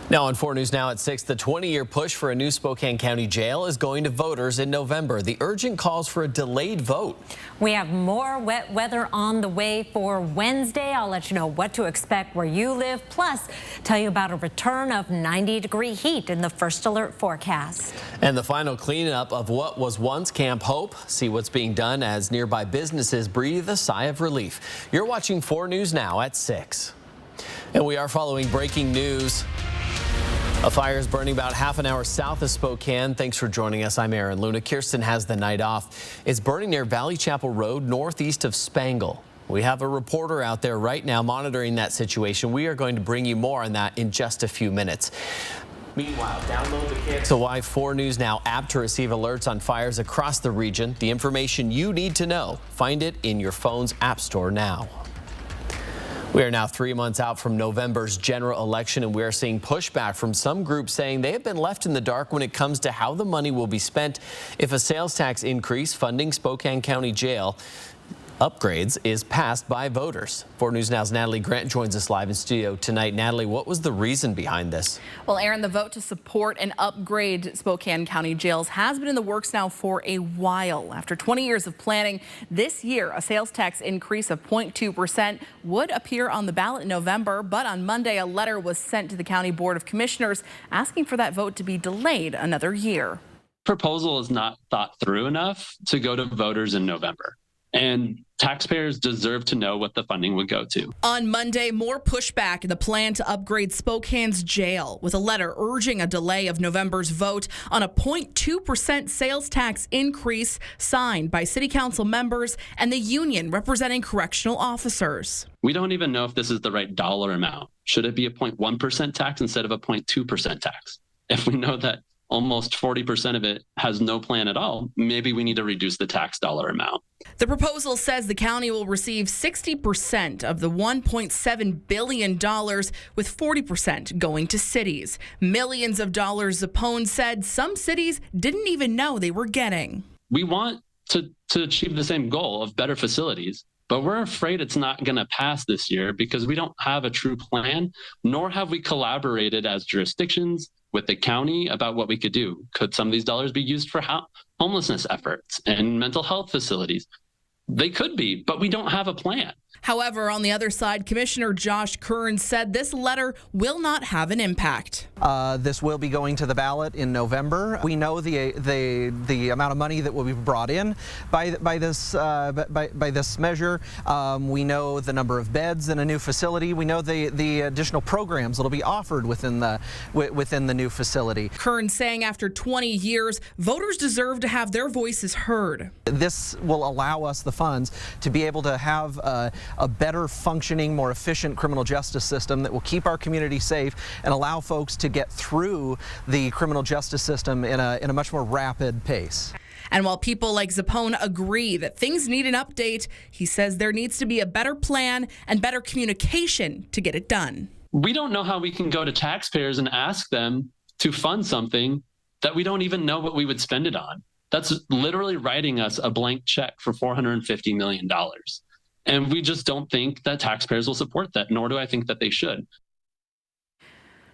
Now on 4 News Now at 6, the 20-year push for a new Spokane County jail is going to voters in November. The urgent calls for a delayed vote. We have more wet weather on the way for Wednesday. I'll let you know what to expect where you live, plus tell you about a return of 90-degree heat in the first alert forecast. And the final cleanup of what was once Camp Hope. See what's being done as nearby businesses breathe a sigh of relief. You're watching 4 News Now at 6. And we are following breaking news. A fire is burning about half an hour south of Spokane. Thanks for joining us. I'm Aaron Luna. Kirsten has the night off. It's burning near Valley Chapel Road, northeast of Spangle. We have a reporter out there right now monitoring that situation. We are going to bring you more on that in just a few minutes. Meanwhile, download the KXLY 4 News Now app to receive alerts on fires across the region. The information you need to know. Find it in your phone's app store now. We are now 3 months out from November's general election, and we are seeing pushback from some groups saying they have been left in the dark when it comes to how the money will be spent if a sales tax increase funding Spokane County Jail upgrades is passed by voters. 4 News Now's Natalie Grant joins us live in studio tonight. Natalie, what was the reason behind this? Well, Aaron, the vote to support and upgrade Spokane County jails has been in the works now for a while. After 20 years of planning, this year a sales tax increase of 0.2% would appear on the ballot in November, but on Monday a letter was sent to the County Board of Commissioners asking for that vote to be delayed another year. Proposal is not thought through enough to go to voters in November. And taxpayers deserve to know what the funding would go to. On Monday, more pushback in the plan to upgrade Spokane's jail, with a letter urging a delay of November's vote on a 0.2% sales tax increase signed by city council members and the union representing correctional officers. We don't even know if this is the right dollar amount. Should it be a 0.1% tax instead of a 0.2% tax? If we know that almost 40% of it has no plan at all, maybe we need to reduce the tax dollar amount. The proposal says the county will receive 60% of the $1.7 billion, with 40% going to cities. Millions of dollars, Zappone said some cities didn't even know they were getting. We want to achieve the same goal of better facilities, but we're afraid it's not going to pass this year because we don't have a true plan, nor have we collaborated as jurisdictions with the county about what we could do. Could some of these dollars be used for homelessness efforts and mental health facilities? They could be, but we don't have a plan. However, on the other side, Commissioner Josh Kern said this letter will not have an impact. This will be going to the ballot in November. We know the amount of money that will be brought in by this measure. We know the number of beds in a new facility. We know the additional programs that will be offered within the new facility. Kern saying after 20 years, voters deserve to have their voices heard. This will allow us the funds to be able to have a better functioning, more efficient criminal justice system that will keep our community safe and allow folks to get through the criminal justice system in a much more rapid pace. And while people like Zappone agree that things need an update, he says there needs to be a better plan and better communication to get it done. We don't know how we can go to taxpayers and ask them to fund something that we don't even know what we would spend it on. That's literally writing us a blank check for $450 million. And we just don't think that taxpayers will support that, nor do I think that they should.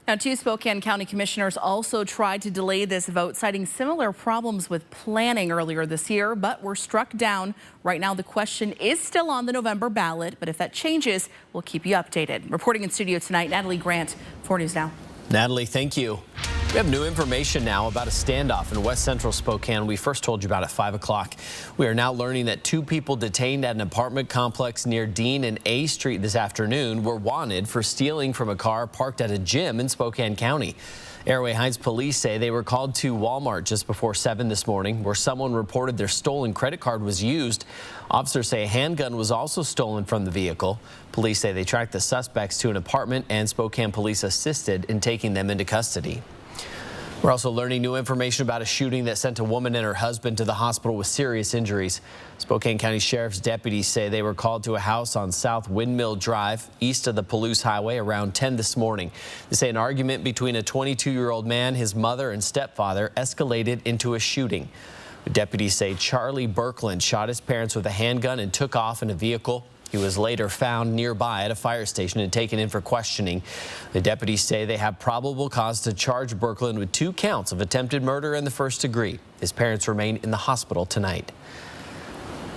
Now, 2 Spokane County commissioners also tried to delay this vote, citing similar problems with planning earlier this year, but were struck down. Right now, the question is still on the November ballot, but if that changes, we'll keep you updated. Reporting in studio tonight, Natalie Grant, 4 News Now. Natalie, thank you. We have new information now about a standoff in West Central Spokane. We first told you about at 5 o'clock. We are now learning that 2 people detained at an apartment complex near Dean and A Street this afternoon were wanted for stealing from a car parked at a gym in Spokane County. Airway Heights police say they were called to Walmart just before 7 this morning, where someone reported their stolen credit card was used. Officers say a handgun was also stolen from the vehicle. Police say they tracked the suspects to an apartment, and Spokane police assisted in taking them into custody. We're also learning new information about a shooting that sent a woman and her husband to the hospital with serious injuries. Spokane County Sheriff's deputies say they were called to a house on South Windmill Drive, east of the Palouse Highway, around 10 this morning. They say an argument between a 22-year-old man, his mother, and stepfather escalated into a shooting. Deputies say Charlie Birkland shot his parents with a handgun and took off in a vehicle. He was later found nearby at a fire station and taken in for questioning. The deputies say they have probable cause to charge Birkeland with 2 counts of attempted murder in the first degree. His parents remain in the hospital tonight.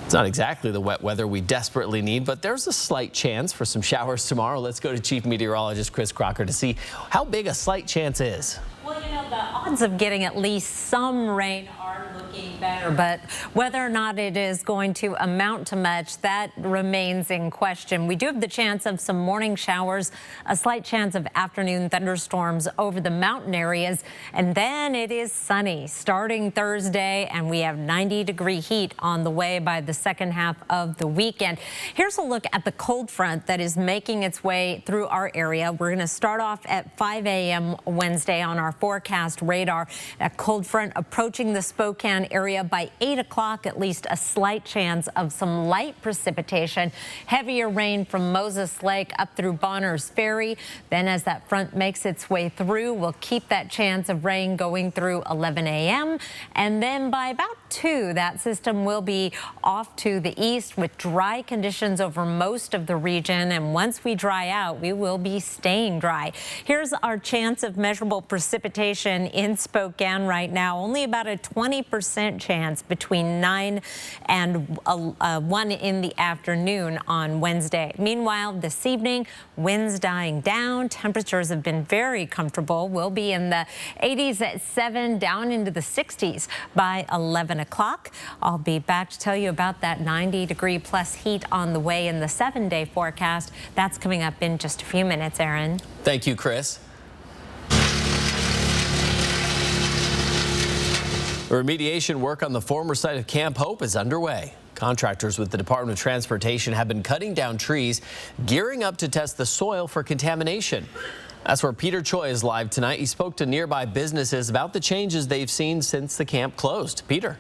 It's not exactly the wet weather we desperately need, but there's a slight chance for some showers tomorrow. Let's go to Chief Meteorologist Chris Crocker to see how big a slight chance is. Well, you know, the odds of getting at least some rain are looking better, but whether or not it is going to amount to much, that remains in question. We do have the chance of some morning showers, a slight chance of afternoon thunderstorms over the mountain areas, and then it is sunny starting Thursday, and we have 90-degree heat on the way by the second half of the weekend. Here's a look at the cold front that is making its way through our area. We're going to start off at 5 a.m. Wednesday on our forecast radar. That cold front approaching the Spokane area by 8 o'clock, at least a slight chance of some light precipitation. Heavier rain from Moses Lake up through Bonner's Ferry. Then as that front makes its way through, we'll keep that chance of rain going through 11 a.m. And then by about 2, that system will be off to the east with dry conditions over most of the region. And once we dry out, we will be staying dry. Here's our chance of measurable precipitation in Spokane right now. Only about a 20% chance between 9 and 1 in the afternoon on Wednesday. Meanwhile, this evening, winds dying down. Temperatures have been very comfortable. We'll be in the 80s at 7, down into the 60s by 11 o'clock. I'll be back to tell you about that 90-degree plus heat on the way in the 7-day forecast. That's coming up in just a few minutes, Aaron. Thank you, Chris. Remediation work on the former site of Camp Hope is underway. Contractors with the Department of Transportation have been cutting down trees, gearing up to test the soil for contamination. That's where Peter Choi is live tonight. He spoke to nearby businesses about the changes they've seen since the camp closed. Peter.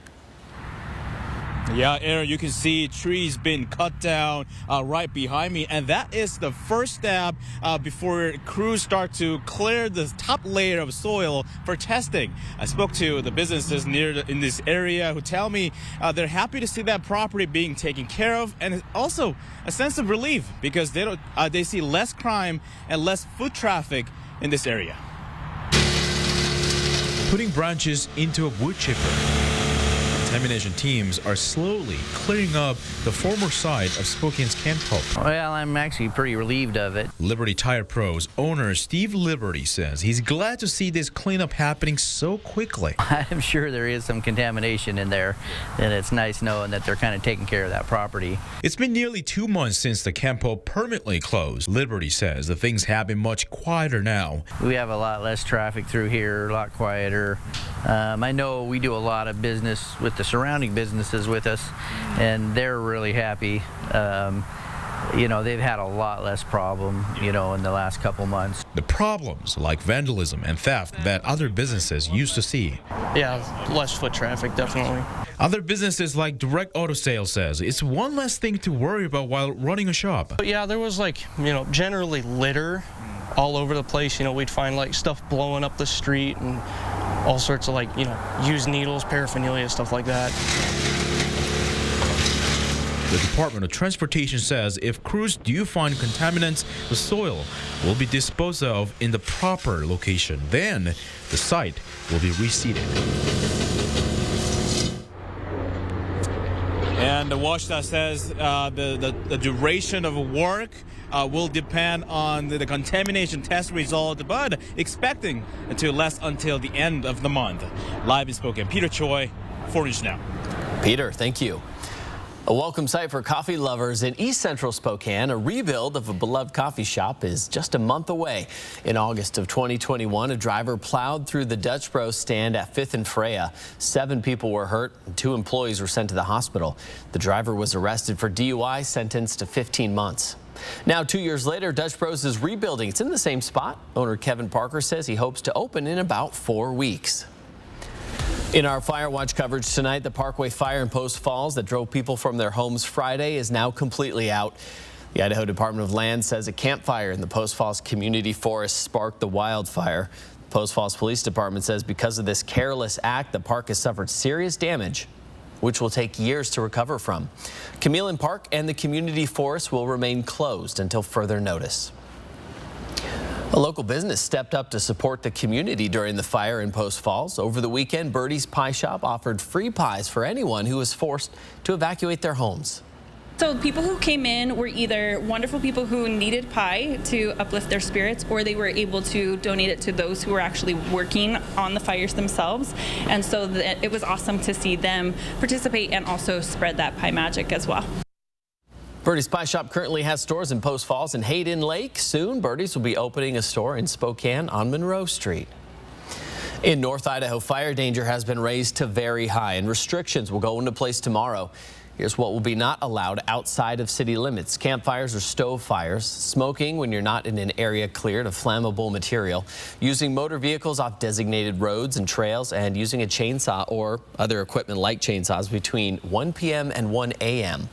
Yeah, Aaron, you can see trees being cut down right behind me, and that is the first step before crews start to clear the top layer of soil for testing. I spoke to the businesses in this area who tell me they're happy to see that property being taken care of, and also a sense of relief because they see less crime and less foot traffic in this area. Putting branches into a wood chipper. Contamination teams are slowly clearing up the former site of Spokane's Camp Hope. Well, I'm actually pretty relieved of it. Liberty Tire Pros owner Steve Liberty says he's glad to see this cleanup happening so quickly. I'm sure there is some contamination in there, and it's nice knowing that they're kind of taking care of that property. It's been nearly 2 months since the Camp Hope permanently closed. Liberty says the things have been much quieter now. We have a lot less traffic through here, a lot quieter. I know we do a lot of business with the surrounding businesses with us, and they're really happy. You know, they've had a lot less problem, you know, in the last couple months. The problems like vandalism and theft that other businesses used to see. Yeah, less foot traffic, definitely. Other businesses like Direct Auto Sales says it's one less thing to worry about while running a shop. But yeah, there was generally litter all over the place. We'd find stuff blowing up the street and all sorts of used needles, paraphernalia, stuff like that. The Department of Transportation says if crews do find contaminants, the soil will be disposed of in the proper location. Then the site will be reseeded. And the watchdog says the duration of work will depend on the contamination test result, but expecting to last until the end of the month. Live in Spokane, Peter Choi, 4 News Now. Peter, thank you. A welcome sight for coffee lovers in East Central Spokane. A rebuild of a beloved coffee shop is just a month away. In August of 2021, a driver plowed through the Dutch Bros stand at 5th and Freya. 7 people were hurt and 2 employees were sent to the hospital. The driver was arrested for DUI, sentenced to 15 months. Now, 2 years later, Dutch Bros is rebuilding. It's in the same spot. Owner Kevin Parker says he hopes to open in about 4 weeks. In our Fire Watch coverage tonight, the Parkway fire in Post Falls that drove people from their homes Friday is now completely out. The Idaho Department of Land says a campfire in the Post Falls Community Forest sparked the wildfire. The Post Falls Police Department says because of this careless act, the park has suffered serious damage. which will take years to recover from. Camille Park and the community forest will remain closed until further notice. A local business stepped up to support the community during the fire in Post Falls. Over the weekend, Birdie's Pie Shop offered free pies for anyone who was forced to evacuate their homes. So people who came in were either wonderful people who needed pie to uplift their spirits, or they were able to donate it to those who were actually working on the fires themselves. And so it was awesome to see them participate and also spread that pie magic as well. Birdie's Pie Shop currently has stores in Post Falls and Hayden Lake. Soon, Birdie's will be opening a store in Spokane on Monroe Street. In North Idaho, fire danger has been raised to very high, and restrictions will go into place tomorrow. Here's what will be not allowed outside of city limits: campfires or stove fires, smoking when you're not in an area cleared of flammable material, using motor vehicles off designated roads and trails, and using a chainsaw or other equipment like chainsaws between 1 p.m. and 1 a.m.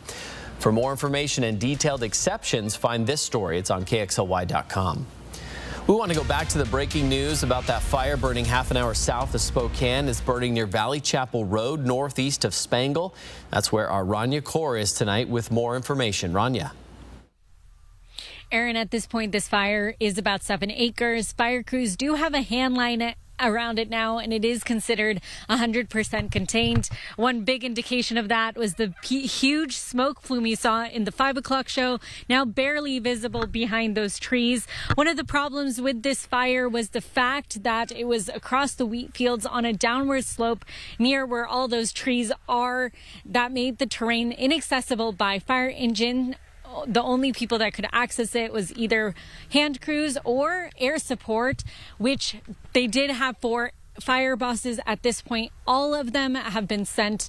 For more information and detailed exceptions, find this story. It's on KXLY.com. We want to go back to the breaking news about that fire burning half an hour south of Spokane. It's burning near Valley Chapel Road, northeast of Spangle. That's where our Rania Kaur is tonight with more information. Rania. Aaron, at this point, this fire is about 7 acres. Fire crews do have a hand line around it now, and it is considered 100% contained. One big indication of that was the huge smoke plume you saw in the 5 o'clock show, now barely visible behind those trees. One of the problems with this fire was the fact that it was across the wheat fields on a downward slope near where all those trees are. That made the terrain inaccessible by fire engine. The only people that could access it was either hand crews or air support, which they did have 4 fire buses at this point. All of them have been sent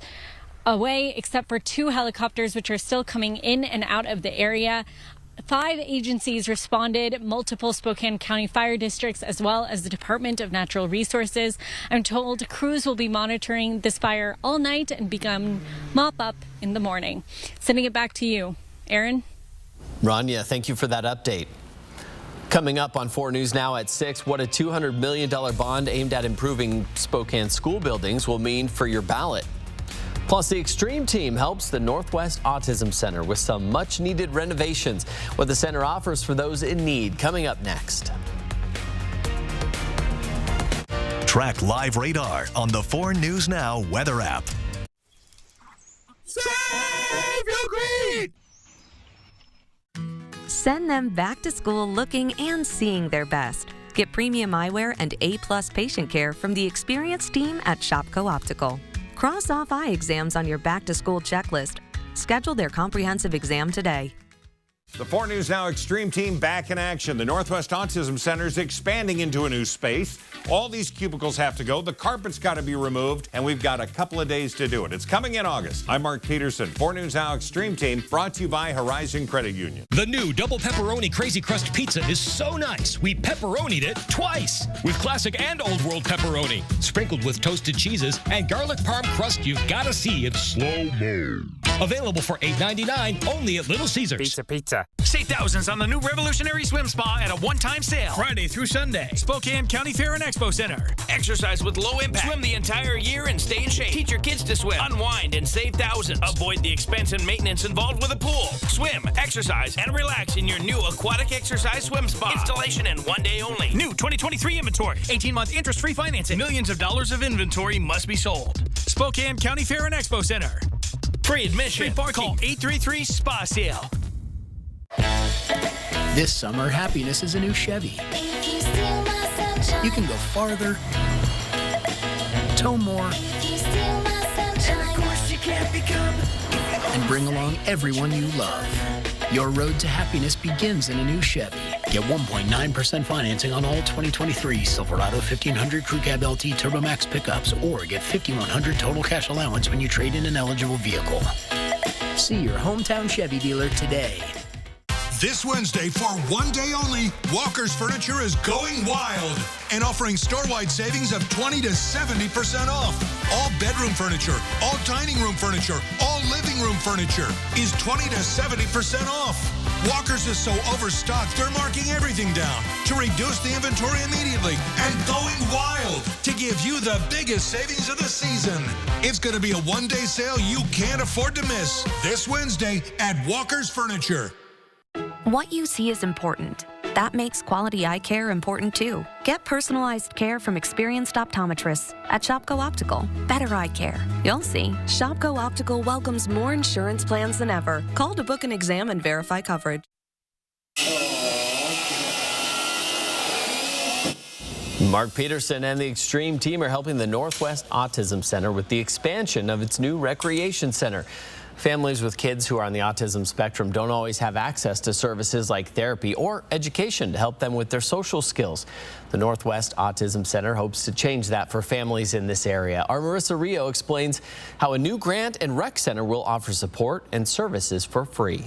away except for 2 helicopters, which are still coming in and out of the area. 5 agencies responded, multiple Spokane County fire districts, as well as the Department of Natural Resources. I'm told crews will be monitoring this fire all night and begin mop up in the morning. Sending it back to you, Aaron. Rania, thank you for that update. Coming up on 4 News Now at 6, what a $200 million bond aimed at improving Spokane school buildings will mean for your ballot. Plus, the Extreme Team helps the Northwest Autism Center with some much-needed renovations. What the center offers for those in need, coming up next. Track live radar on the 4 News Now weather app. Save your greed! Send them back to school looking and seeing their best. Get premium eyewear and A+ patient care from the experienced team at Shopko Optical. Cross off eye exams on your back-to-school checklist. Schedule their comprehensive exam today. The 4 News Now Extreme Team back in action. The Northwest Autism Center is expanding into a new space. All these cubicles have to go. The carpet's got to be removed, and we've got a couple of days to do it. It's coming in August. I'm Mark Peterson. 4 News Now Extreme Team brought to you by Horizon Credit Union. The new double pepperoni Crazy Crust pizza is so nice, we pepperonied it twice. With classic and old world pepperoni, sprinkled with toasted cheeses and garlic parm crust you've got to see in slow-mo. Available for $8.99 only at Little Caesars. Pizza. Save thousands on the new revolutionary swim spa at a one-time sale. Friday through Sunday. Spokane County Fair and Expo Center. Exercise with low impact. Swim the entire year and stay in shape. Teach your kids to swim. Unwind and save thousands. Avoid the expense and maintenance involved with a pool. Swim, exercise, and relax in your new aquatic exercise swim spa. Installation in 1 day only. New 2023 inventory. 18-month interest-free financing. Millions of dollars of inventory must be sold. Spokane County Fair and Expo Center. Free admission. Free parking. Call 833-SPA-SALE. This summer, happiness is a new Chevy. You can go farther, tow more, and bring along everyone you love. Your road to happiness begins in a new Chevy. Get 1.9% financing on all 2023 Silverado 1500 Crew Cab LT Turbo Max pickups, or get $5,100 total cash allowance when you trade in an eligible vehicle. See your hometown Chevy dealer today. This Wednesday, for 1 day only, Walker's Furniture is going wild and offering store-wide savings of 20 to 70% off. All bedroom furniture, all dining room furniture, all living room furniture is 20 to 70% off. Walker's is so overstocked, they're marking everything down to reduce the inventory immediately and going wild to give you the biggest savings of the season. It's going to be a one-day sale you can't afford to miss this Wednesday at Walker's Furniture. What you see is important. That makes quality eye care important too. Get personalized care from experienced optometrists at Shopko Optical. Better eye care. You'll see. Shopko Optical welcomes more insurance plans than ever. Call to book an exam and verify coverage. Mark Peterson and the Extreme team are helping the Northwest Autism Center with the expansion of its new recreation center. Families with kids who are on the autism spectrum don't always have access to services like therapy or education to help them with their social skills. The Northwest Autism Center hopes to change that for families in this area. Our Marissa Rio explains how a new grant and rec center will offer support and services for free.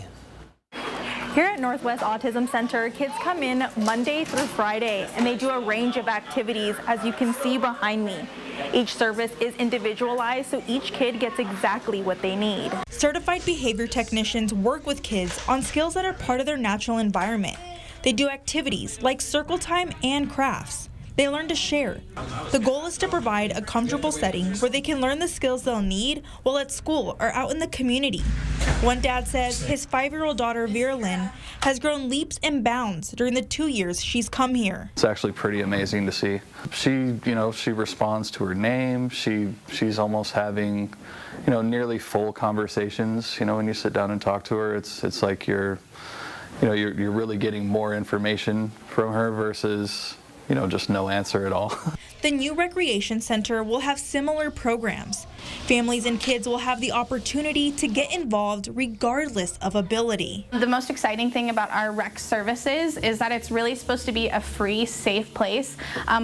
Here at Northwest Autism Center, kids come in Monday through Friday, and they do a range of activities, as you can see behind me. Each service is individualized, so each kid gets exactly what they need. Certified behavior technicians work with kids on skills that are part of their natural environment. They do activities like circle time and crafts. They learn to share. The goal is to provide a comfortable setting where they can learn the skills they'll need while at school or out in the community. One dad says his 5-year-old daughter, Vera Lynn, has grown leaps and bounds during the 2 years she's come here. It's actually pretty amazing to see. She responds to her name. She's almost having, nearly full conversations. When you sit down and talk to her, it's like you're really getting more information from her versus just no answer at all. The new recreation center will have similar programs. Families and kids will have the opportunity to get involved regardless of ability. The most exciting thing about our rec services is that it's really supposed to be a free, safe place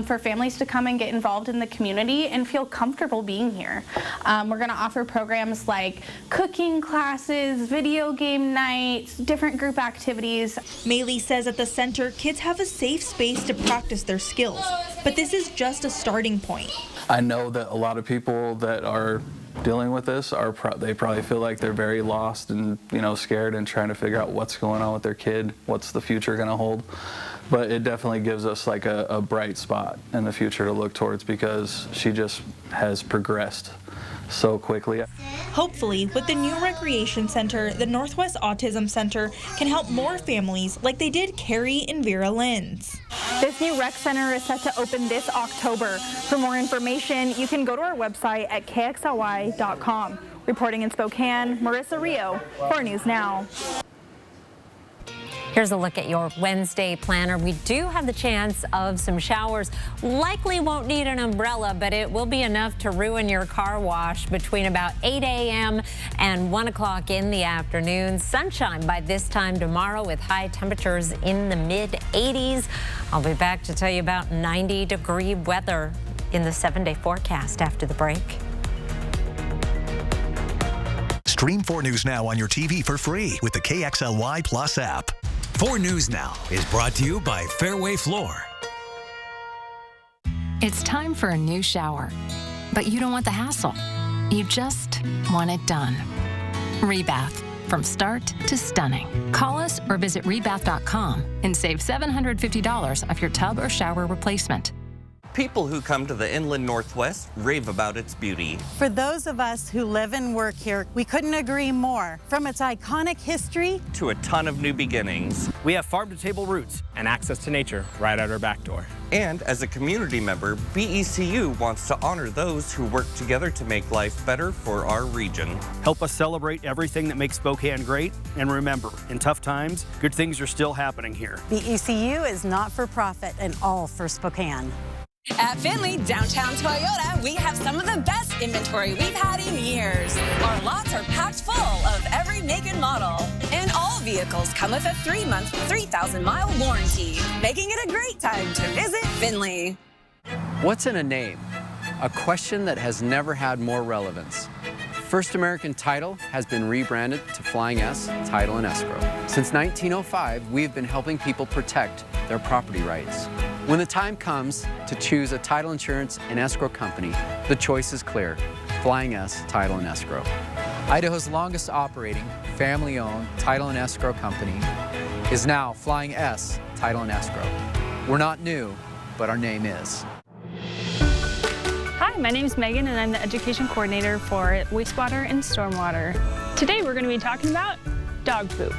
for families to come and get involved in the community and feel comfortable being here. We're going to offer programs like cooking classes, video game nights, different group activities. Maylee says at the center, kids have a safe space to practice their skills, but this is just a starting point. I know that a lot of people that are dealing with this they probably feel like they're very lost and scared and trying to figure out what's going on with their kid, what's the future going to hold. But it definitely gives us like a bright spot in the future to look towards because she just has progressed so quickly. Hopefully, with the new recreation center, the Northwest Autism Center can help more families like they did Carrie and Vera Lynn's. This new rec center is set to open this October. For more information, you can go to our website at kxly.com. Reporting in Spokane, Marissa Rio, 4 News Now. Here's a look at your Wednesday planner. We do have the chance of some showers. Likely won't need an umbrella, but it will be enough to ruin your car wash between about 8 a.m. and 1 o'clock in the afternoon. Sunshine by this time tomorrow with high temperatures in the mid-80s. I'll be back to tell you about 90-degree weather in the 7-day forecast after the break. Stream 4 News Now on your TV for free with the KXLY Plus app. 4 News Now is brought to you by Fairway Floor. It's time for a new shower, but you don't want the hassle. You just want it done. Rebath, from start to stunning. Call us or visit rebath.com and save $750 off your tub or shower replacement. People who come to the inland Northwest rave about its beauty. For those of us who live and work here, we couldn't agree more. From its iconic history to a ton of new beginnings. We have farm-to-table roots and access to nature right out our back door. And as a community member, BECU wants to honor those who work together to make life better for our region. Help us celebrate everything that makes Spokane great. And remember, in tough times, good things are still happening here. BECU is not for profit and all for Spokane. At Findlay Downtown Toyota, we have some of the best inventory we've had in years. Our lots are packed full of every make and model. And all vehicles come with a 3-month, 3,000-mile warranty, making it a great time to visit Findlay. What's in a name? A question that has never had more relevance. First American Title has been rebranded to Flying S Title and Escrow. Since 1905, we've been helping people protect their property rights. When the time comes to choose a title insurance and escrow company, the choice is clear: Flying S Title and Escrow. Idaho's longest operating, family-owned title and escrow company is now Flying S Title and Escrow. We're not new, but our name is. Hi, my name is Megan and I'm the Education Coordinator for Wastewater and Stormwater. Today we're going to be talking about dog poop.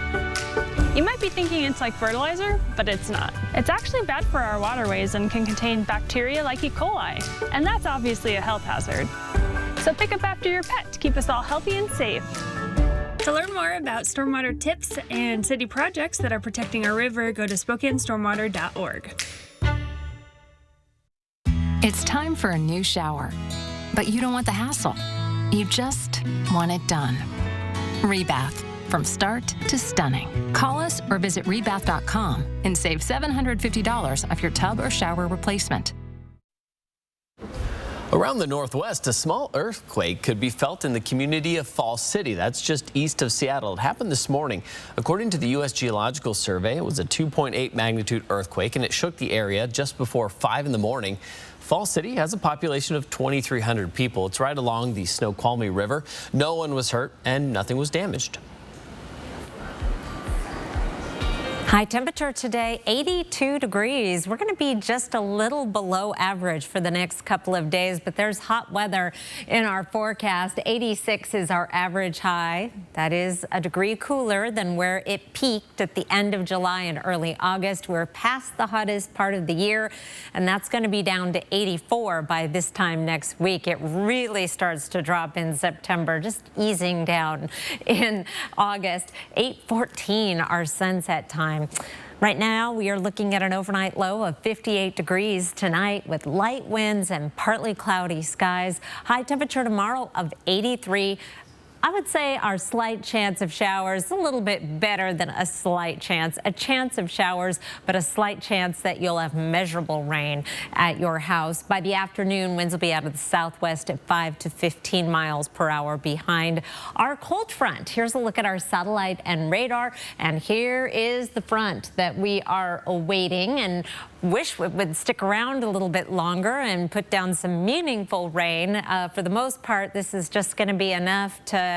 You might be thinking it's like fertilizer, but it's not. It's actually bad for our waterways and can contain bacteria like E. coli, and that's obviously a health hazard. So pick up after your pet to keep us all healthy and safe. To learn more about stormwater tips and city projects that are protecting our river, go to SpokaneStormwater.org. It's time for a new shower, but you don't want the hassle. You just want it done. Rebath, from start to stunning. Call us or visit rebath.com and save $750 off your tub or shower replacement. Around the Northwest, a small earthquake could be felt in the community of Fall City. That's just east of Seattle. It happened this morning. According to the U.S. Geological Survey, it was a 2.8 magnitude earthquake, and it shook the area just before 5 in the morning. Fall City has a population of 2,300 people. It's right along the Snoqualmie River. No one was hurt and nothing was damaged. High temperature today, 82 degrees. We're going to be just a little below average for the next couple of days, but there's hot weather in our forecast. 86 is our average high. That is a degree cooler than where it peaked at the end of July and early August. We're past the hottest part of the year, and that's going to be down to 84 by this time next week. It really starts to drop in September, just easing down in August. 8:14 our sunset time. Right now, we are looking at an overnight low of 58 degrees tonight with light winds and partly cloudy skies. High temperature tomorrow of 83. I would say our slight chance of showers, a little bit better than a slight chance. A chance of showers, but a slight chance that you'll have measurable rain at your house. By the afternoon, winds will be out of the southwest at 5 to 15 miles per hour behind our cold front. Here's a look at our satellite and radar. And here is the front that we are awaiting and wish it would stick around a little bit longer and put down some meaningful rain. For the most part, this is just going to be enough to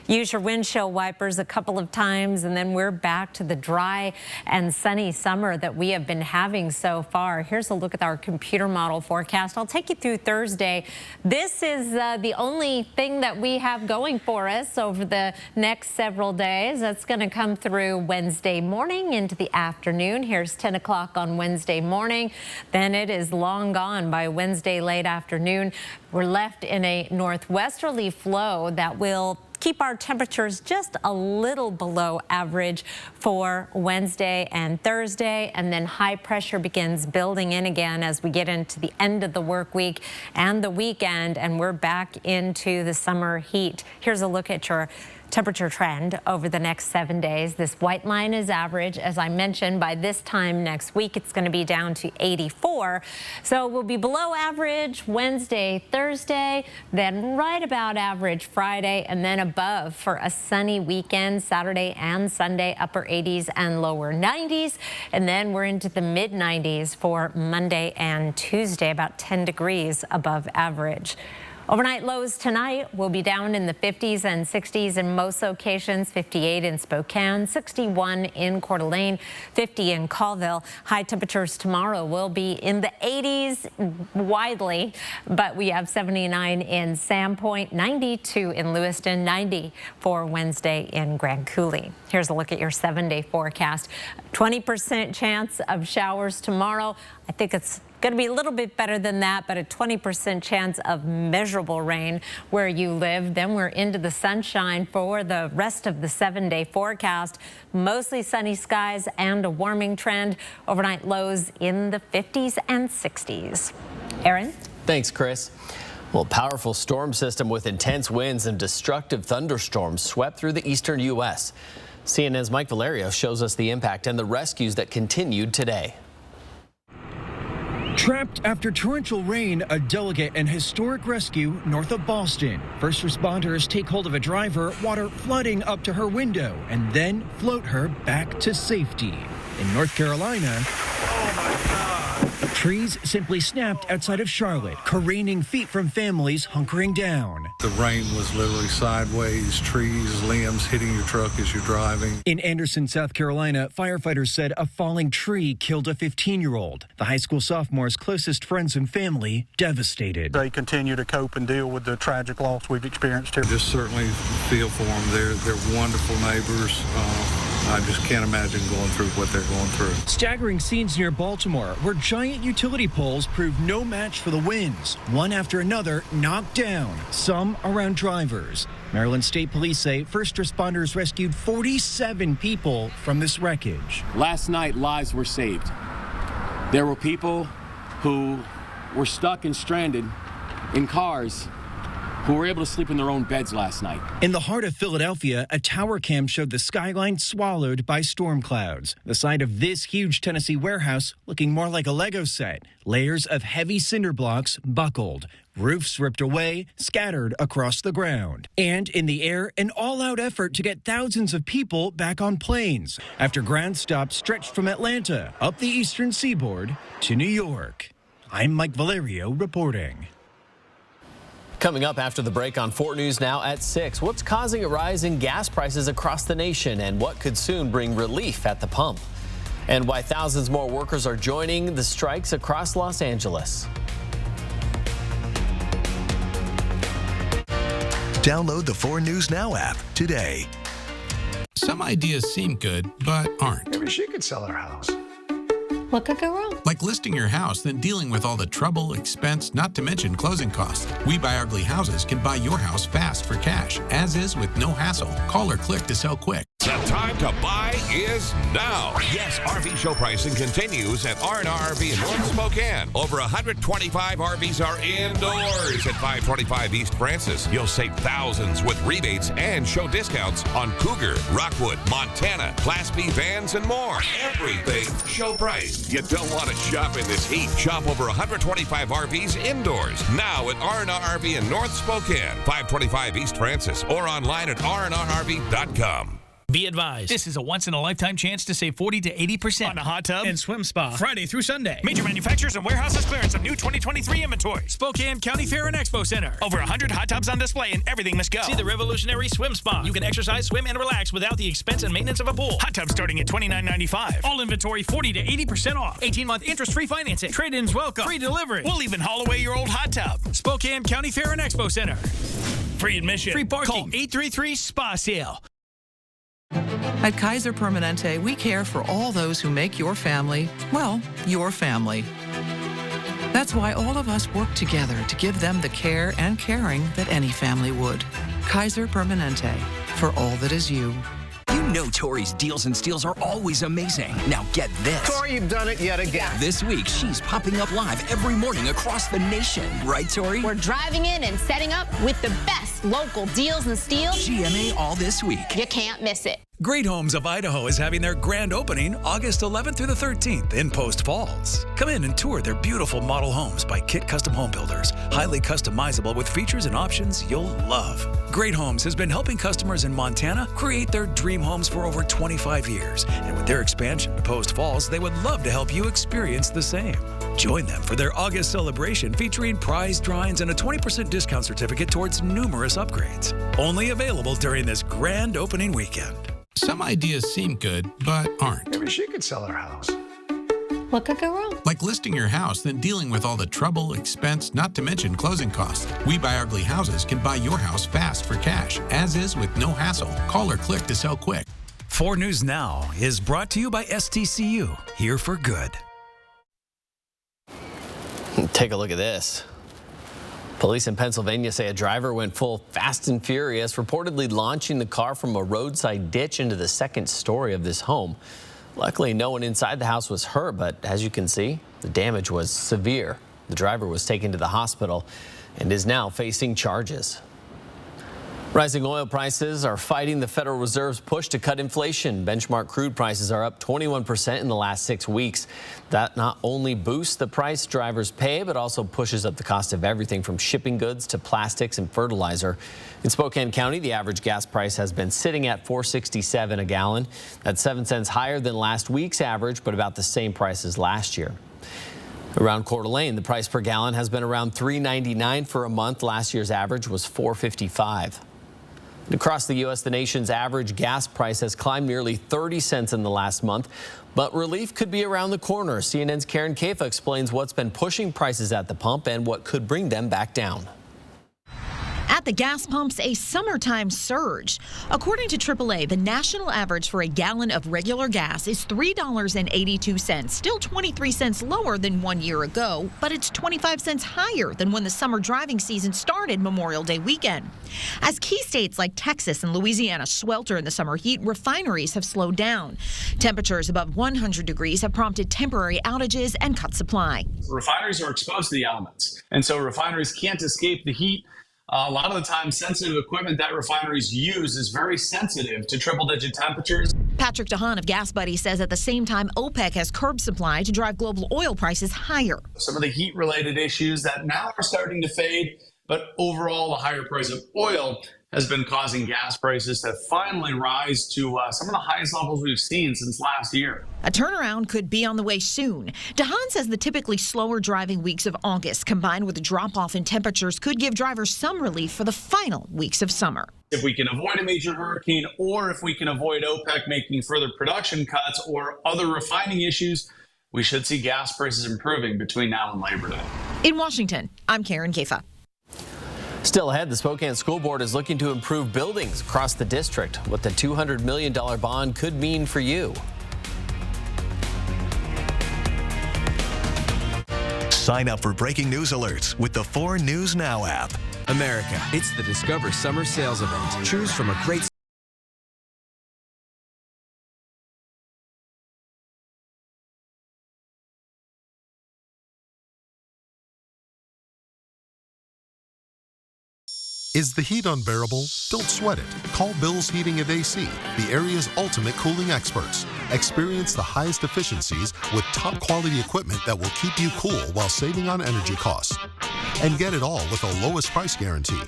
use your windshield wipers a couple of times, and then we're back to the dry and sunny summer that we have been having so far. Here's a look at our computer model forecast. I'll take you through Thursday. This is the only thing that we have going for us over the next several days. That's going to come through Wednesday morning into the afternoon. Here's 10 o'clock on Wednesday morning. Then it is long gone by Wednesday late afternoon. We're left in a northwesterly flow that will keep our temperatures just a little below average for Wednesday and Thursday, and then high pressure begins building in again as we get into the end of the work week and the weekend, and we're back into the summer heat. Here's a look at your temperature trend over the next 7 days. This white line is average. As I mentioned, by this time next week, it's going to be down to 84. So we'll be below average Wednesday, Thursday, then right about average Friday, and then above for a sunny weekend, Saturday and Sunday, upper 80s and lower 90s. And then we're into the mid 90s for Monday and Tuesday, about 10 degrees above average. Overnight lows tonight will be down in the 50s and 60s in most locations, 58 in Spokane, 61 in Coeur d'Alene, 50 in Colville. High temperatures tomorrow will be in the 80s widely, but we have 79 in Sandpoint, 92 in Lewiston, 90 for Wednesday in Grand Coulee. Here's a look at your 7-day forecast. 20% chance of showers tomorrow. I think it's going to be a little bit better than that, but a 20% chance of measurable rain where you live. Then we're into the sunshine for the rest of the 7-day forecast. Mostly sunny skies and a warming trend. Overnight lows in the 50s and 60s. Aaron? Thanks, Chris. Well, a powerful storm system with intense winds and destructive thunderstorms swept through the eastern U.S. CNN's Mike Valerio shows us the impact and the rescues that continued today. Trapped after torrential rain, a delicate and historic rescue north of Boston. First responders take hold of a driver, water flooding up to her window, and then float her back to safety. In North Carolina, Oh my God! Trees simply snapped outside of Charlotte, careening feet from families hunkering down. The rain was literally sideways, trees, limbs hitting your truck as you're driving. In Anderson, South Carolina, firefighters said a falling tree killed a 15-year-old. The high school sophomore's closest friends and family devastated. They continue to cope and deal with the tragic loss we've experienced here. Just certainly feel for them. They're wonderful neighbors. I just can't imagine going through what they're going through. Staggering scenes near Baltimore, where giant utility poles proved no match for the winds. One after another knocked down, some around drivers. Maryland State Police say first responders rescued 47 people from this wreckage. Last night, lives were saved. There were people who were stuck and stranded in cars who were able to sleep in their own beds last night. In the heart of Philadelphia, a tower cam showed the skyline swallowed by storm clouds. The side of this huge Tennessee warehouse looking more like a Lego set. Layers of heavy cinder blocks buckled. Roofs ripped away, scattered across the ground. And in the air, an all-out effort to get thousands of people back on planes after ground stops stretched from Atlanta up the eastern seaboard to New York. I'm Mike Valerio reporting. Coming up after the break on 4 News Now at 6, what's causing a rise in gas prices across the nation and what could soon bring relief at the pump? And why thousands more workers are joining the strikes across Los Angeles. Download the 4 News Now app today. Some ideas seem good, but aren't. Maybe she could sell her house. What could go wrong? Like listing your house, then dealing with all the trouble, expense, not to mention closing costs. We Buy Ugly Houses can buy your house fast for cash, as is with no hassle. Call or click to sell quick. The time to buy is now. Yes, RV show pricing continues at R&R RV in North Spokane. Over 125 RVs are indoors at 525 East Francis. You'll save thousands with rebates and show discounts on Cougar, Rockwood, Montana, Class B vans, and more. Everything show price. You don't want to shop in this heat. Shop over 125 RVs indoors now at R&R RV in North Spokane, 525 East Francis, or online at rnrrv.com. Be advised, this is a once-in-a-lifetime chance to save 40 to 80% on a hot tub and swim spa Friday through Sunday. Major manufacturers and warehouses clearance of new 2023 inventory. Spokane County Fair and Expo Center. Over 100 hot tubs on display and everything must go. See the revolutionary swim spa. You can exercise, swim, and relax without the expense and maintenance of a pool. Hot tubs starting at $29.95. All inventory 40 to 80% off. 18-month interest-free financing. Trade-ins welcome. Free delivery. We'll even haul away your old hot tub. Spokane County Fair and Expo Center. Free admission. Free parking. Call 833-SPA-SALE. At Kaiser Permanente, we care for all those who make your family, well, your family. That's why all of us work together to give them the care and caring that any family would. Kaiser Permanente, for all that is you. You know Tori's deals and steals are always amazing. Now get this. Tori, you've done it yet again. This week, she's popping up live every morning across the nation. Right, Tori? We're driving in and setting up with the best local deals and steals. GMA all this week. You can't miss it. Great Homes of Idaho is having their grand opening August 11th through the 13th in Post Falls. Come in and tour their beautiful model homes by Kit Custom Home Builders. Highly customizable with features and options you'll love. Great Homes has been helping customers in Montana create their dream homes for over 25 years. And with their expansion to Post Falls, they would love to help you experience the same. Join them for their August celebration featuring prize drawings and a 20% discount certificate towards numerous upgrades. Only available during this grand opening weekend. Some ideas seem good, but aren't. Maybe she could sell her house. What could go wrong? Like listing your house, then dealing with all the trouble, expense, not to mention closing costs. We Buy Ugly Houses can buy your house fast for cash, as is with no hassle. Call or click to sell quick. 4 News Now is brought to you by STCU, here for good. Take a look at this. Police in Pennsylvania say a driver went full Fast and Furious, reportedly launching the car from a roadside ditch into the second story of this home. Luckily, no one inside the house was hurt, but as you can see, the damage was severe. The driver was taken to the hospital and is now facing charges. Rising oil prices are fighting the Federal Reserve's push to cut inflation. Benchmark crude prices are up 21% in the last 6 weeks. That not only boosts the price drivers pay, but also pushes up the cost of everything from shipping goods to plastics and fertilizer. In Spokane County, the average gas price has been sitting at $4.67 a gallon. That's 7 cents higher than last week's average, but about the same price as last year. Around Coeur d'Alene, the price per gallon has been around $3.99 for a month. Last year's average was $4.55. Across the U.S., the nation's average gas price has climbed nearly 30 cents in the last month, but relief could be around the corner. CNN's Karen Kaifa explains what's been pushing prices at the pump and what could bring them back down. At the gas pumps, a summertime surge. According to AAA, the national average for a gallon of regular gas is $3.82, still 23 cents lower than 1 year ago, but it's 25 cents higher than when the summer driving season started Memorial Day weekend. As key states like Texas and Louisiana swelter in the summer heat, refineries have slowed down. Temperatures above 100 degrees have prompted temporary outages and cut supply. Refineries are exposed to the elements, and so refineries can't escape the heat. A lot of the time, sensitive equipment that refineries use is very sensitive to triple-digit temperatures. Patrick DeHaan of Gas Buddy says at the same time, OPEC has curbed supply to drive global oil prices higher. Some of the heat-related issues that now are starting to fade, but overall, the higher price of oil has been causing gas prices to finally rise to some of the highest levels we've seen since last year. A turnaround could be on the way soon. DeHaan says the typically slower driving weeks of August, combined with a drop-off in temperatures, could give drivers some relief for the final weeks of summer. If we can avoid a major hurricane, or if we can avoid OPEC making further production cuts or other refining issues, we should see gas prices improving between now and Labor Day. In Washington, I'm Karen Kaifa. Still ahead, the Spokane School Board is looking to improve buildings across the district. What the $200 million bond could mean for you. Sign up for breaking news alerts with the 4 News Now app. America, it's the Discover Summer Sales Event. Choose from a great Is the heat unbearable? Don't sweat it. Call Bill's Heating and AC, the area's ultimate cooling experts. Experience the highest efficiencies with top quality equipment that will keep you cool while saving on energy costs. And get it all with a lowest price guarantee.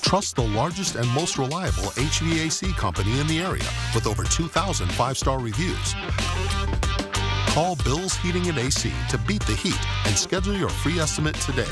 Trust the largest and most reliable HVAC company in the area with over 2,000 5-star reviews. Call Bill's Heating and AC to beat the heat and schedule your free estimate today.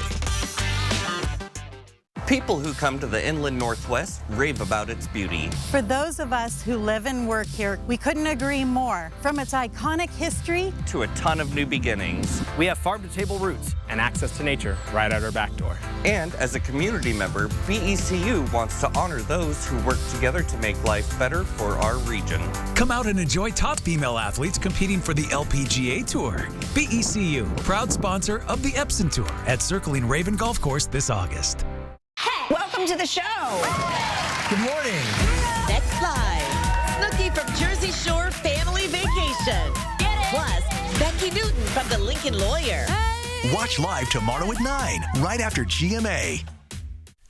People who come to the Inland Northwest rave about its beauty. For those of us who live and work here, we couldn't agree more. From its iconic history to a ton of new beginnings. We have farm-to-table roots and access to nature right out our back door. And as a community member, BECU wants to honor those who work together to make life better for our region. Come out and enjoy top female athletes competing for the LPGA Tour. BECU, proud sponsor of the Epson Tour at Circling Raven Golf Course this August. Welcome to the show. Good morning. Next live, Snooki from Jersey Shore Family Vacation. Get it? Plus, Becky Newton from The Lincoln Lawyer. Hey. Watch live tomorrow at 9, right after GMA.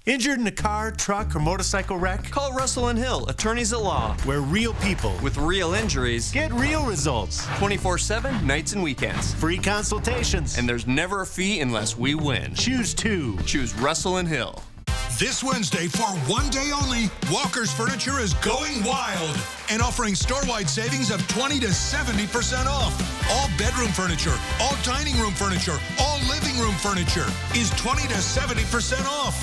Injured in a car, truck, or motorcycle wreck? Call Russell & Hill, attorneys at law, where real people with real injuries get real results. 24/7, nights and weekends. Free consultations. And there's never a fee unless we win. Choose 2. Choose Russell & Hill. This Wednesday, for one day only, Walker's Furniture is going wild and offering store-wide savings of 20 to 70% off. All bedroom furniture, all dining room furniture, all living room furniture is 20 to 70% off.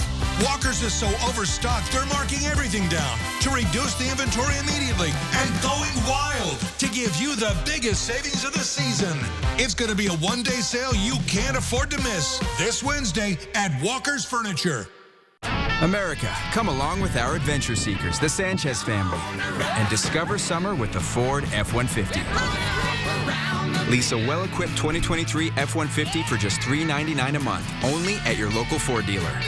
Walker's is so overstocked, they're marking everything down to reduce the inventory immediately and going wild to give you the biggest savings of the season. It's going to be a one-day sale you can't afford to miss this Wednesday at Walker's Furniture. America, come along with our adventure seekers, the Sanchez family, and discover summer with the Ford F-150. Lease a well-equipped 2023 F-150 for just $399 a month, only at your local Ford dealer.